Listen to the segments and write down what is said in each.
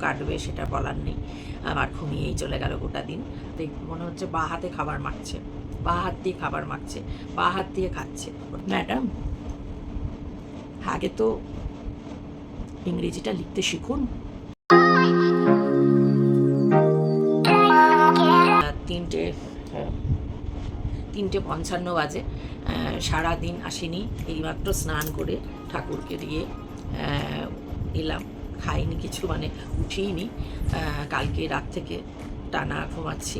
কাটবে সেটা বলার নেই। আমার ঘুমিয়েই চলে গেল গোটা দিন। মনে হচ্ছে বাঁ হাতে খাবার মাখছে, বাঁ হাত দিয়ে খাবার মাখছে, বাঁ হাত দিয়ে খাচ্ছে। ম্যাডাম, আগে তো ইংরেজিটা লিখতে শিখুন। 3:55 বাজে। সারাদিন আসিনি, এইমাত্র স্নান করে ঠাকুরকে দিয়ে এলাম। খাইনি কিছু, মানে উঠিনি। কালকে রাত থেকে টানা ঘুমাচ্ছি,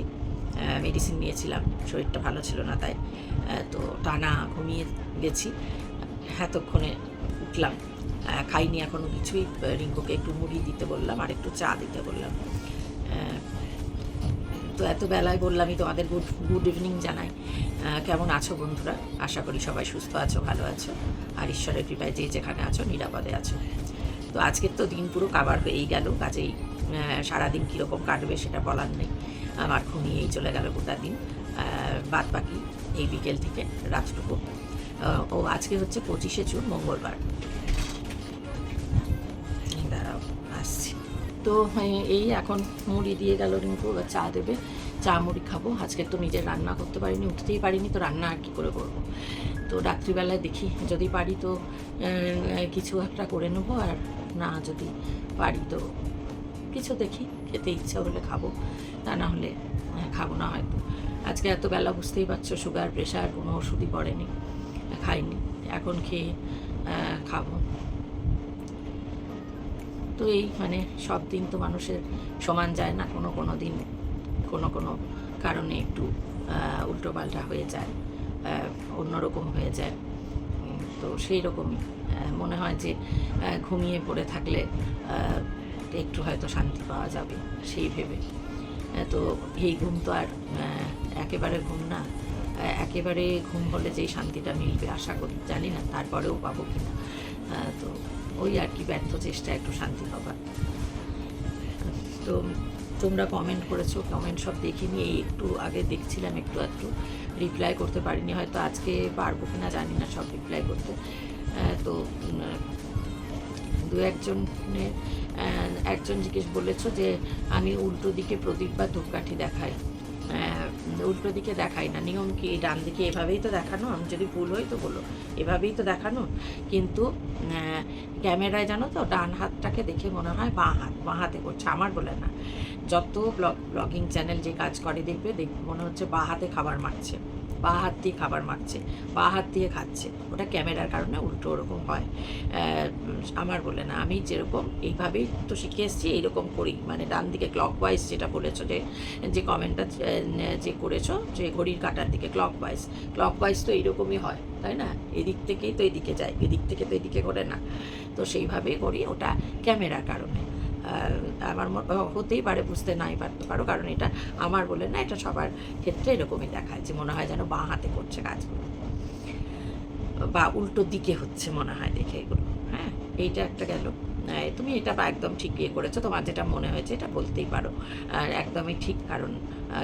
মেডিসিন নিয়েছিলাম, শরীরটা ভালো ছিল না তাই। তো টানা ঘুমিয়ে গেছি, এতক্ষণে উঠলাম। খাইনি এখনও কিছুই। রিঙ্কুকে একটু মুড়ি দিতে বললাম আর একটু চা দিতে বললাম। তো এত বেলায় বললামই তোমাদের গুড ইভিনিং জানাই। কেমন আছো বন্ধুরা? আশা করি সবাই সুস্থ আছো, ভালো আছো, আর ঈশ্বরের কৃপায় যে যেখানে আছো নিরাপদে আছো। তো আজকের তো দিন পুরো কাভার হয়েই গেল, কাজেই সারাদিন কীরকম কাটবে সেটা বলার নেই। আমার ঘুমিয়েই চলে গেল গোটা দিন, বাদ বাকি এই বিকেল থেকে রাতটুকু। ও আজকে হচ্ছে 25শে জুন, মঙ্গলবার। দাঁড়াও আসছি। তো এই এখন মুড়ি দিয়ে গেল রিঙ্কু, চা দেবে, চা মুড়ি খাবো। আজকে তো নিজের রান্না করতে পারিনি, উঠতেই পারিনি, তো রান্না আর কী করে করবো। তো রাত্রিবেলায় দেখি যদি পারি তো কিছু একটা করে নেবো, আর না যদি পারি তো কিছু দেখি, খেতে ইচ্ছা হলে খাবো, তা না হলে খাবো না হয়তো। আজকে এত বেলা বুঝতেই পারছো, সুগার প্রেশার কোনো ওষুধই পড়েনি, খাইনি, এখন খেয়ে খাবো। তো এই মানে সব দিন তো মানুষের সমান যায় না, কোনো দিন কোনো কারণে একটু উল্টোপাল্টা হয়ে যায়, অন্যরকম হয়ে যায়। তো সেই রকমই মনে হয় যে ঘুমিয়ে পড়ে থাকলে একটু হয়তো শান্তি পাওয়া যাবে সেই ভেবে। তো এই ঘুম তো আর একেবারে ঘুম না, একেবারে ঘুম হলে যেই শান্তিটা মিলবে আশা করি, জানি না তারপরেও পাবো কিনা। তো ওই আর কি, ব্যর্থ চেষ্টা একটু শান্তি পাবার। তো তোমরা কমেন্ট করেছো, কমেন্ট সব দেখিনি, এই একটু আগে দেখছিলাম, একটু রিপ্লাই করতে পারিনি, হয়তো আজকে পারবো কিনা জানি না সব রিপ্লাই করতে। তো একজন জিজ্ঞেস বলেছো যে আমি উল্টো দিকে প্রদীপ বা ধূপকাঠি দেখাই। উল্টো দিকে দেখাই না, নিয়ম কি ডান দিকে এভাবেই তো দেখানো, আমি যদি ভুল হই তো বলো, এভাবেই তো দেখানো। কিন্তু ক্যামেরায় জানো তো ডান হাতটাকে দেখে মনে হয় বাঁ হাতে করছে, আমার বলে না। যত ব্লগিং চ্যানেল যে কাজ করে দেখবে মনে হচ্ছে বাঁ হাতে খাবার মাখছে, বাঁ হাত দিয়ে খাবার মাখছে, বাঁ হাত দিয়ে খাচ্ছে, ওটা ক্যামেরার কারণে উল্টো ওরকম হয়। আমার বলে না, আমি যেরকম এইভাবেই তো শিখে এসেছি, এইরকম করি, মানে ডান দিকে ক্লকওয়াইজ, যেটা বলেছো যে কমেন্টটা যে করেছো যে ঘড়ির কাঁটার দিকে ক্লকওয়াইজ তো এইরকমই হয়, তাই না? এদিক থেকেই তো এদিকে যায়, এদিক থেকে তো এদিকে করে না, তো সেইভাবেই করি, ওটা ক্যামেরার কারণে। আমার হতেই পারে বুঝতে নাই পারতে পারো, কারণ এটা আমার বলে না, এটা সবার ক্ষেত্রে এরকমই দেখায় যে মনে হয় যেন বাঁ হাতে করছে কাজগুলো, বা উল্টো দিকে হচ্ছে মনে হয় দেখে এগুলো। হ্যাঁ, এইটা একটা গেল। তুমি এটা একদম ঠিক ইয়ে করেছো, তোমার যেটা মনে হয়েছে এটা বলতেই পারো, আর একদমই ঠিক, কারণ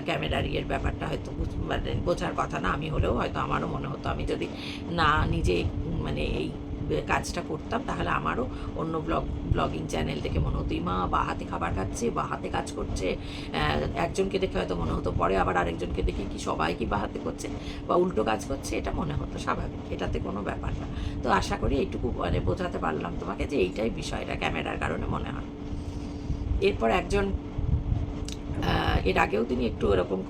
ক্যামেরার ইয়ের ব্যাপারটা হয়তো মানে বোঝার কথা না, আমি হলেও হয়তো আমারও মনে হতো, আমি যদি না নিজে মানে এই কাজটা করতাম তাহলে আমারও অন্য ব্লগিং চ্যানেল থেকে মনে হতো মা বা হাতে খাবার খাচ্ছে, বা হাতে কাজ করছে। একজনকে দেখে হয়তো মনে হতো, পরে আবার আরেকজনকে দেখে কি সবাই কি বা হাতে করছে বা উল্টো কাজ করছে, এটা মনে হতো স্বাভাবিক, এটাতে কোনো ব্যাপার না। তো আশা করি এইটুকু মানে বোঝাতে পারলাম তোমাকে যে এইটাই বিষয়টা, ক্যামেরার কারণে মনে হয়। এরপর একজন এর আগেও তিনি একটু এরকম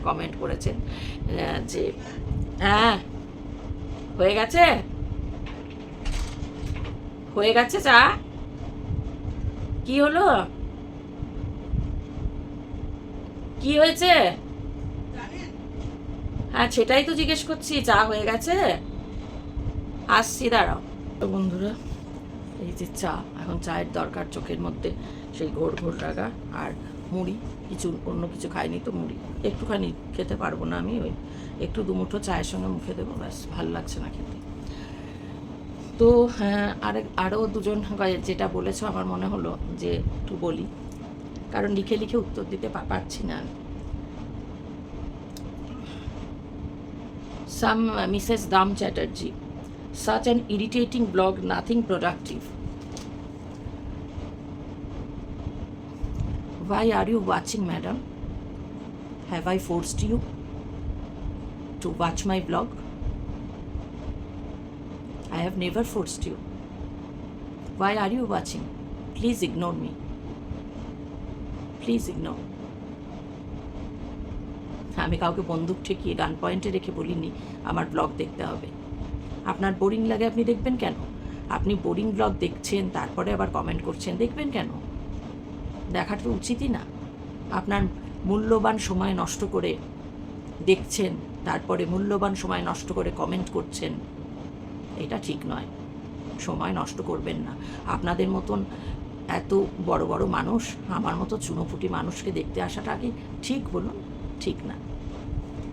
কমেন্ট করেছেন যে হ্যাঁ হয়ে গেছে চা, কি হলো, কি হয়েছে? হ্যাঁ সেটাই তো জিজ্ঞেস করছি, চা হয়ে গেছে? আসছি, দাঁড়াও। তো বন্ধুরা, এই যে চা, এখন চায়ের দরকার, চোখের মধ্যে সেই ঘোর লাগা, আর মুড়ি, অন্য কিছু খাইনি তো মুড়ি একটুখানি খেতে পারবো না আমি, ওই একটু দুমুঠো চায়ের সঙ্গে মুখে দেবো, ব্যাস, ভালো লাগছে না খেতে। তো হ্যাঁ, আরও দুজন যেটা বলেছো আমার মনে হলো যে একটু বলি, কারণ লিখে উত্তর দিতে পারছি না। Mrs. Dam Chatterjee, such an irritating blog, nothing productive. Why are you watching, madam? Have I forced you to watch my vlog? I have never forced you. Why are you watching? Please ignore me. Please ignore. আমি কাউকে বন্দুক ঠেকিয়ে গান পয়েন্টে রেখে বলিনি আমার blog দেখতে হবে। আপনার বোরিং লাগে আপনি দেখবেন কেন? আপনি বোরিং ব্লগ দেখছেন তারপরে আবার কমেন্ট করছেন, দেখবেন কেন? দেখাটা তো উচিতই না। আপনার মূল্যবান সময় নষ্ট করে দেখছেন, তারপরে মূল্যবান সময় নষ্ট করে কমেন্ট করছেন, এটা ঠিক নয়। সময় নষ্ট করবেন না। আপনাদের মতন এত বড় বড় মানুষ, আমার মতো চুনোপুটি মানুষকে দেখতে আসাটা কি ঠিক বলুন? ঠিক না।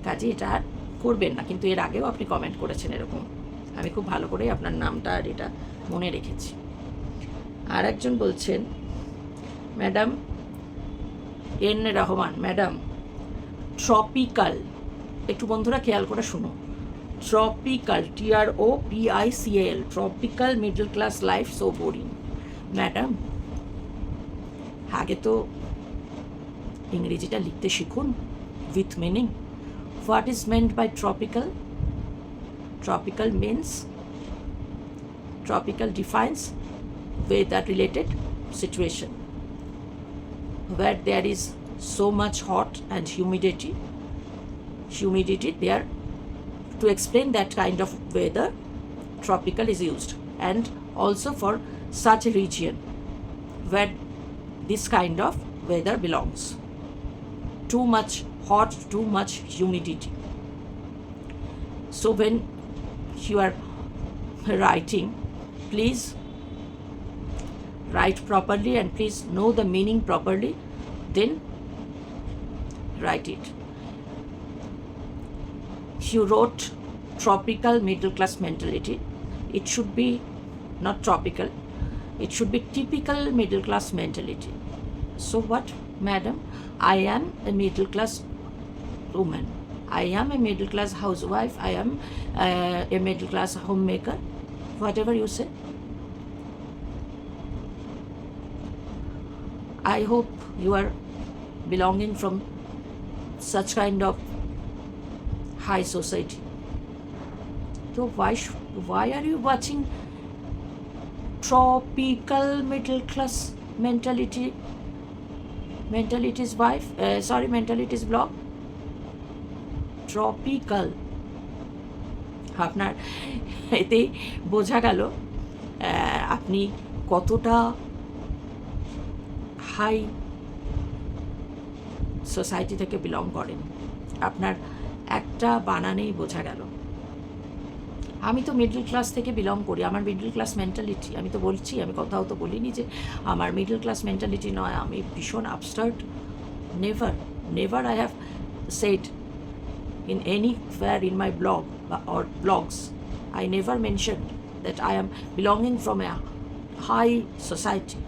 কাজে এটা আর করবেন না। কিন্তু এর আগেও আপনি কমেন্ট করেছেন এরকম, আমি খুব ভালো করে আপনার নামটা আর এটা মনে রেখেছি। আর একজন বলছেন, madam N Rahman, madam tropical, একটু বন্ধুরা খেয়াল করে শুনো, tropical TROPICAL, tropical middle class life so boring. Madam আগে তো ইংরেজিটা লিখতে শিখুন with meaning. What is meant by tropical? Tropical means, tropical defines weather related situation where there is so much hot and humidity there. To explain that kind of weather, tropical is used, and also for such a region where this kind of weather belongs. Too much hot, too much humidity. So when you are writing, please write properly and please know the meaning properly, then write it. You wrote tropical middle class mentality. It should be not tropical, it should be typical middle class mentality. So what, madam? I am a middle class woman, I am a middle class housewife, I am a middle class homemaker, whatever you say. I hope you are belonging from such kind of high society. So why are you watching tropical middle class mentality's wife? Mentality's blog. Tropical. আপনার এতে বোঝা গেল আপনি কতটা high society থেকে belong করেন। আপনার একটা বানানেই বোঝা গেল। আমি তো মিডল ক্লাস থেকে বিলং করি, আমার মিডল ক্লাস মেন্টালিটি, আমি তো বলছি, আমি কথাও তো বলিনি যে আমার মিডল ক্লাস মেন্টালিটি নয়, আমি ভীষণ upstart. Never I have said in anywhere in my blog or blogs, I never mentioned that I am belonging from a high society.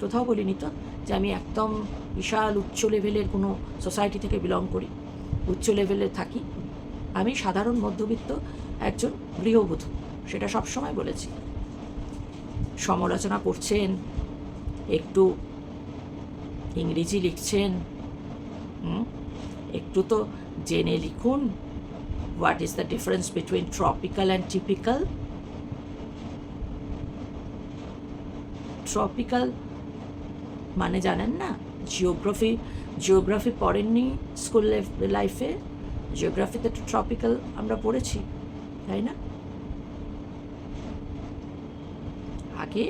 কোথাও বলিনি তো যে আমি একদম বিশাল উচ্চ লেভেলের কোনো সোসাইটি থেকে বিলং করি, উচ্চ লেভেলে থাকি। আমি সাধারণ মধ্যবিত্ত একজন গৃহবধূ, সেটা সবসময় বলেছি। সমালোচনা করছেন, একটু ইংরেজি লিখছেন, একটু তো জেনে লিখুন। What is the difference between tropical and typical? Tropical মানে জানেন না? জিওগ্রাফি পড়েননি স্কুল লাইফে? জিওগ্রাফিতে তো ট্রপিক্যাল আমরা পড়েছি, তাই না? আগে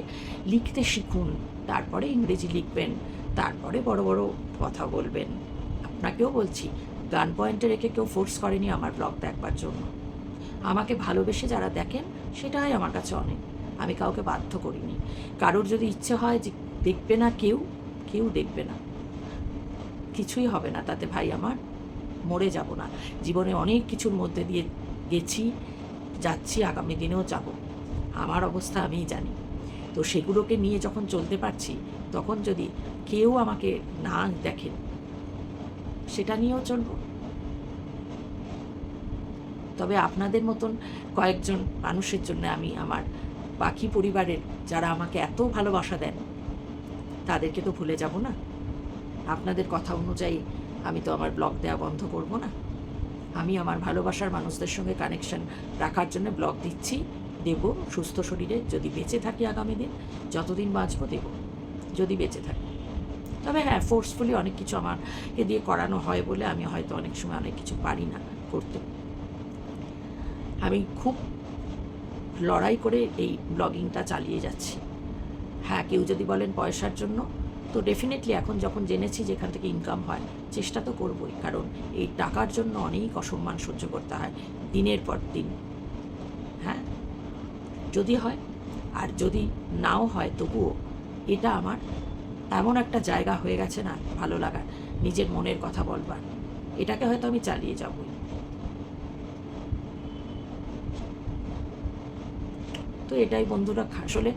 লিখতে শিখুন, তারপরে ইংরেজি লিখবেন, তারপরে বড় বড় কথা বলবেন। আপনাকেও বলছি, গান পয়েন্টে রেখে কেউ ফোর্স করেনি আমার ব্লগ দেখবার জন্য। আমাকে ভালোবেসে যারা দেখেন সেটাই আমার কাছে অনেক। আমি কাউকে বাধ্য করিনি। কারোর যদি ইচ্ছে হয় যে দেখবে না, কেউ দেখবে না, কিছুই হবে না তাতে ভাই আমার, মরে যাব না। জীবনে অনেক কিছুর মধ্যে দিয়ে গেছি, যাচ্ছি, আগামী দিনেও যাব। আমার অবস্থা আমিই জানি। তো সেগুলোকে নিয়ে যখন চলতে পারছি, তখন যদি কেউ আমাকে না দেখেন, সেটা নিয়েও চলব। তবে আপনাদের মতন কয়েকজন মানুষের জন্য আমি আমার বাকি পরিবারের, যারা আমাকে এত ভালোবাসা দেন, তাদেরকে তো ভুলে যাব না। আপনাদের কথা অনুযায়ী আমি তো আমার ব্লগ দেওয়া বন্ধ করব না। আমি আমার ভালোবাসার মানুষদের সঙ্গে কানেকশন রাখার জন্য ব্লগ দিচ্ছি, দেব সুস্থ শরীরে, যদি বেঁচে থাকি আগামী দিন, যতদিন বাঁচবো দেব, যদি বেঁচে থাকি। তবে হ্যাঁ, ফোর্সফুলি অনেক কিছু আমাকে দিয়ে করানো হয় বলে আমি হয়তো অনেক সময় অনেক কিছু পারি না করতে। আমি খুব লড়াই করে এই ব্লগিংটা চালিয়ে যাচ্ছি। হ্যাঁ, কেউ যদি বলেন পয়সার জন্য, তো ডেফিনেটলি এখন যখন জেনেছি যেখান থেকে ইনকাম হয়, চেষ্টা তো করবই, কারণ এই টাকার জন্য অনেক অসম্মান সহ্য করতে হয় দিনের পর দিন। হ্যাঁ, যদি হয়, আর যদি নাও হয় তবুও এটা আমার এমন একটা জায়গা হয়ে গেছে না ভালো লাগার, নিজের মনের কথা বলবার, এটাকে হয়তো আমি চালিয়ে যাবই। তো এটাই বন্ধুরা, আসলে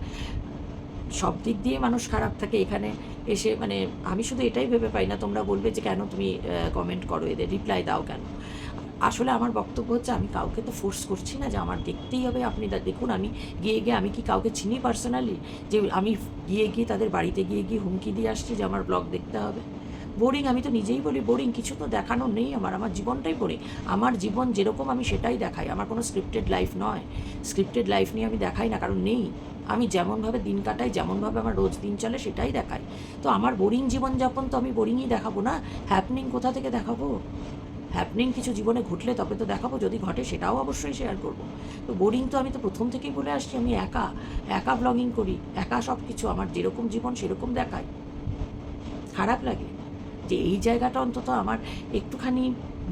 সব দিক দিয়ে মানুষ খারাপ থাকে এখানে এসে, মানে আমি শুধু এটাই ভেবে পাই না, তোমরা বলবে যে কেন তুমি কমেন্ট করো, এদের রিপ্লাই দাও কেন। আসলে আমার বক্তব্য হচ্ছে, আমি কাউকে তো ফোর্স করছি না যে আমার দেখতেই হবে। আপনি দেখুন, আমি গিয়ে আমি কি কাউকে চিনি পার্সোনালি যে আমি গিয়ে তাদের বাড়িতে গিয়ে হুমকি দিয়ে আসছি যে আমার ব্লগ দেখতে হবে? বোরিং, আমি তো নিজেই বলি বোরিং, কিছু তো দেখানো নেই আমার জীবনটাই বোরিং। আমার জীবন যেরকম আমি সেটাই দেখাই, আমার কোনো স্ক্রিপ্টেড লাইফ নয়। স্ক্রিপ্টেড লাইফ নিয়ে আমি দেখাই না, কারণ নেই। আমি যেমনভাবে দিন কাটাই, যেমনভাবে আমার রোজ দিন চলে সেটাই দেখাই। তো আমার বোরিং জীবনযাপন তো আমি বোরিংই দেখাবো না। হ্যাপনিং কোথা থেকে দেখাবো? হ্যাপনিং কিছু জীবনে ঘটলে তবে তো দেখাবো, যদি ঘটে সেটাও অবশ্যই শেয়ার করবো। তো বোরিং তো আমি তো প্রথম থেকেই বলে আসছি, আমি একা ব্লগিং করি, একা সব কিছু, আমার যেরকম জীবন সেরকম দেখাই। খারাপ লাগে যে এই জায়গাটা অন্তত আমার একটুখানি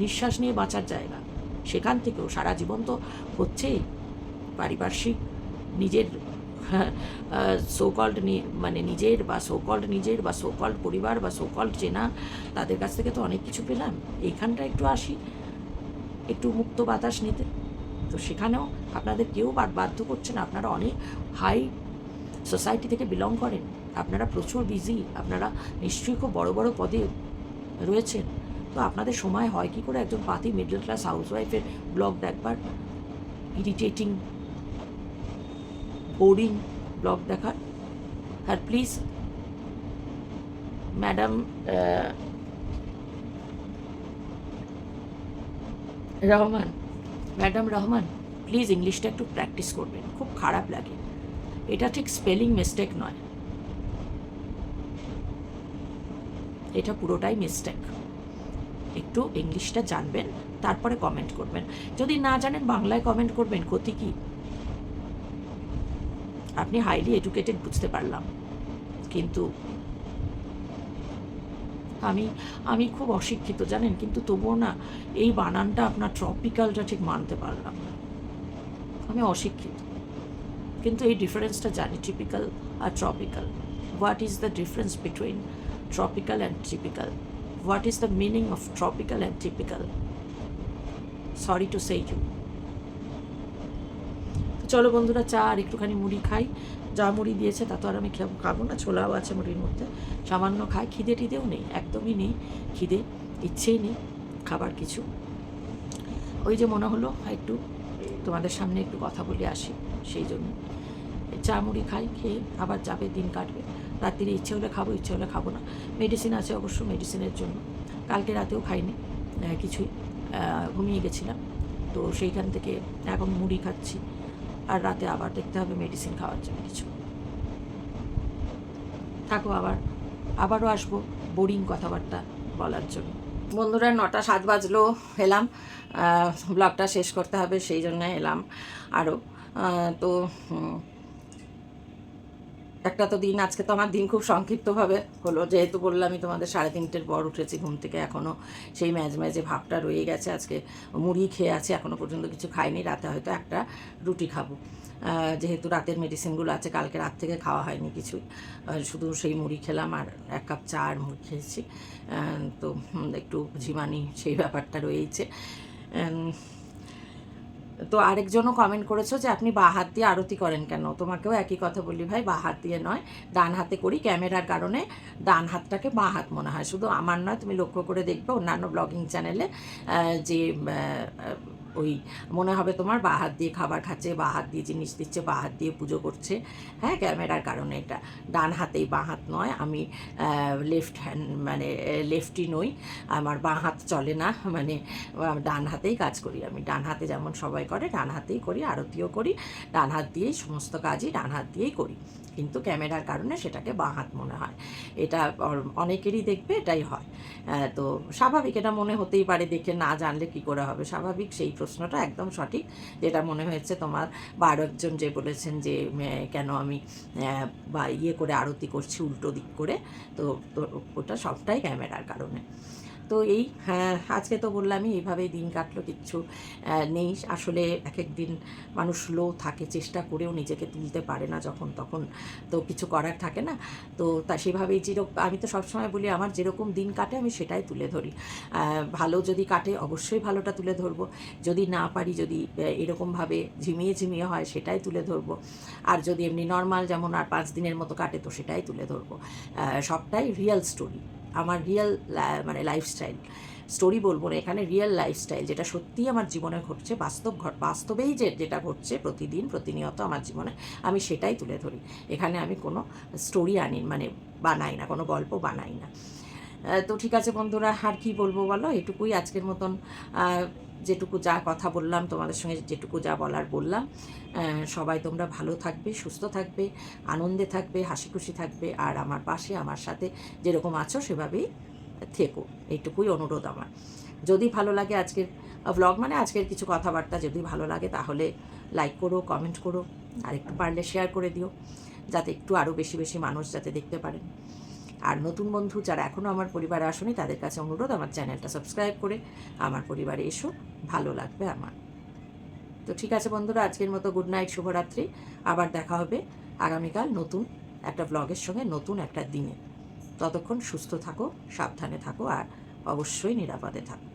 নিঃশ্বাস নিয়ে বাঁচার জায়গা, সেখান থেকেও সারা জীবন তো হচ্ছেই পারিপার্শ্বিক নিজের সোকল্ড মানে নিজের বা সোকল্ড পরিবার বা সোকল্ড চেনা, তাদের কাছ থেকে তো অনেক কিছু পেলাম। এইখানটা একটু আসি, একটু মুক্ত বাতাস নিতে। তো সেখানেও আপনাদের কেউ বাধ্য করছে না, আপনারা অনেক হাই সোসাইটি থেকে বিলং করেন, আপনারা প্রচুর বিজি, আপনারা নিশ্চয়ই খুব বড় বড় পদে রয়েছেন। তো আপনাদের সময় হয় কি করে একজন পাতি মিডল ক্লাস হাউসওয়াইফের ব্লগ দেখবার, ইরিটেটিং বোরিং ব্লগ দেখার? আর প্লিজ ম্যাডাম রহমান, প্লিজ ইংলিশটা একটু প্র্যাকটিস করবেন, খুব খারাপ লাগে। এটা ঠিক স্পেলিং মিস্টেক নয়, এটা পুরোটাই মিস্টেক। একটু ইংলিশটা জানবেন, তারপরে কমেন্ট করবেন। যদি না জানেন বাংলায় কমেন্ট করবেন, ক্ষতি কি? আপনি হাইলি এডুকেটেড বুঝতে পারলাম, কিন্তু আমি খুব অশিক্ষিত জানেন, কিন্তু তবুও না এই বানানটা আপনার ট্রপিক্যালটা ঠিক মানতে পারলাম না। আমি অশিক্ষিত, কিন্তু এই ডিফারেন্সটা জানি, টিপিক্যাল আর tropical. What is the difference between tropical and typical? What is the meaning of tropical and typical? Sorry to say you. চলো বন্ধুরা, চা আর একটুখানি মুড়ি খাই। যা মুড়ি দিয়েছে তা তো আর আমি খাবো না, ছোলাও আছে মুড়ির মধ্যে, সামান্য খাই। খিদে টিদেও নেই, একদমই নেই খিদে, ইচ্ছেই নেই খাবার কিছু। ওই যে মনে হলো একটু তোমাদের সামনে একটু কথা বলে আসি, সেই জন্য চা মুড়ি খাই, খেয়ে আবার যাবে, দিন কাটবে। রাত্রিরে ইচ্ছে হলে খাবো, ইচ্ছে হলে খাবো না। মেডিসিন আছে অবশ্য, মেডিসিনের জন্য কালকে রাতেও খাইনি কিছুই, ঘুমিয়ে গেছিলাম। তো সেইখান থেকে এখন মুড়ি খাচ্ছি, আর রাতে আবার দেখতে হবে মেডিসিন খাওয়ার জন্য কিছু। থাকো, আবারও আসবো বোরিং কথাবার্তা বলার জন্য। বন্ধুরা, 9টা 7 বাজলো, এলাম ব্লগটা শেষ করতে হবে, সেই জন্য এলাম আরও। তো একটা তো দিন, আজকে তো আমার দিন খুব সংক্ষিপ্তভাবে হলো, যেহেতু বললামই তোমাদের 3:30-র পর উঠেছি ঘুম থেকে, এখনও সেই ম্যাজে ভাবটা রয়ে গেছে। আজকে মুড়ি খেয়ে আছি, এখনও পর্যন্ত কিছু খাইনি। রাতে হয়তো একটা রুটি খাবো, যেহেতু রাতের মেডিসিনগুলো আছে, কালকে রাত থেকে খাওয়া হয়নি কিছুই, শুধু সেই মুড়ি খেলাম আর 1 কাপ চা আর মুড়ি খেয়েছি। তো একটু ঝিমানি সেই ব্যাপারটা রয়েছে। তো আরেকজনও কমেন্ট করেছো যে আপনি বাঁ হাত দিয়ে আরতি করেন কেন? তোমাকেও একই কথা বলি ভাই, বাঁ হাত দিয়ে নয়, ডান হাতে করি। ক্যামেরার কারণে ডান হাতটাকে বাঁ হাত মনে হয়, শুধু আমার নয়, তুমি লক্ষ্য করে দেখবে অন্যান্য ব্লগিং চ্যানেলে যে ওই মনে হবে তোমার বাঁ হাত দিয়ে খাবার খাচ্ছে, বাঁ হাত দিয়ে জিনিস দিচ্ছে, বাঁ হাত দিয়ে পুজো করছে। হ্যাঁ, ক্যামেরার কারণে এটা। ডান হাতেই, বাঁ হাত নয়। আমি লেফট হ্যান্ড মানে লেফটি নই, আমার বাঁ হাত চলে না, মানে ডান হাতেই কাজ করি আমি। ডান হাতে যেমন সবাই করে ডান হাতেই করি, আরতিও করি ডান হাত দিয়েই, সমস্ত কাজই ডান হাত দিয়েই করি, কিন্তু ক্যামেরার কারণে সেটাকে বাঁ হাত মনে হয়। এটা অনেকেরই দেখবে এটাই হয়। তো স্বাভাবিক, এটা মনে হতেই পারে, দেখে না জানলে কি করে হবে, স্বাভাবিক। সেই প্রশ্নটা একদম সঠিক, যেটা মনে হয়েছে তোমার। বা আরও একজন যে বলেছেন যে কেন আমি বা ইয়ে করে আরতি করছি উল্টো দিক করে, তো ওটা সবটাই ক্যামেরার কারণে। তো এই হ্যাঁ, আজকে তো বললামই এইভাবেই দিন কাটলো, কিচ্ছু নেই আসলে। এক এক দিন মানুষ লো থাকে, চেষ্টা করেও নিজেকে তুলতে পারে না যখন তখন, তো কিছু করার থাকে না। তো তা সেভাবেই আমি তো সবসময় বলি আমার যেরকম দিন কাটে আমি সেটাই তুলে ধরি। ভালো যদি কাটে অবশ্যই ভালোটা তুলে ধরবো, যদি না পারি, যদি এরকমভাবে ঝিমিয়ে ঝিমিয়ে হয় সেটাই তুলে ধরবো, আর যদি এমনি নর্মাল যেমন আর 5 দিনের মতো কাটে তো সেটাই তুলে ধরবো। সবটাই রিয়েল স্টোরি, আমার রিয়েল মানে লাইফস্টাইল স্টোরি বলবো না এখানে, রিয়েল লাইফস্টাইল, যেটা সত্যিই আমার জীবনে ঘটছে, বাস্তবেই যেটা ঘটছে প্রতিদিন প্রতিনিয়ত আমার জীবনে, আমি সেটাই তুলে ধরি। এখানে আমি কোনো স্টোরি আনি মানে বানাই না, কোনো গল্প বানাই না। তো ঠিক আছে বন্ধুরা, আর কি বলবো বলো, এটুকুই আজকের মতন। যেটুকু যা কথা বললাম তোমাদের সঙ্গে, যেটুকু যা বলার বললাম। সবাই তোমরা ভালো থাকবে, সুস্থ থাকবে, আনন্দে থাকবে, হাসি খুশি থাকবে, আর আমার পাশে আমার সাথে যেরকম আছো সেভাবেই থেকো, এইটুকুই অনুরোধ আমার। যদি ভালো লাগে আজকের ব্লগ, মানে আজকের কিছু কথাবার্তা যদি ভালো লাগে তাহলে লাইক করো, কমেন্ট করো, আর একটু পারলে শেয়ার করে দিও, যাতে একটু আরও বেশি বেশি মানুষ যাতে দেখতে পারেন। আর নতুন বন্ধু যারা এখনও আমার পরিবারে আসেনি তাদের কাছে অনুরোধ, আমার চ্যানেলটা সাবস্ক্রাইব করে আমার পরিবারে এসো, ভালো লাগবে আমার। তো ঠিক আছে বন্ধুরা, আজকের মতো গুড নাইট, শুভরাত্রি। আবার দেখা হবে আগামীকাল নতুন একটা ব্লগের সঙ্গে, নতুন একটা দিনে। ততক্ষণ সুস্থ থাকো, সাবধানে থাকো, আর অবশ্যই নিরাপদে থাকো।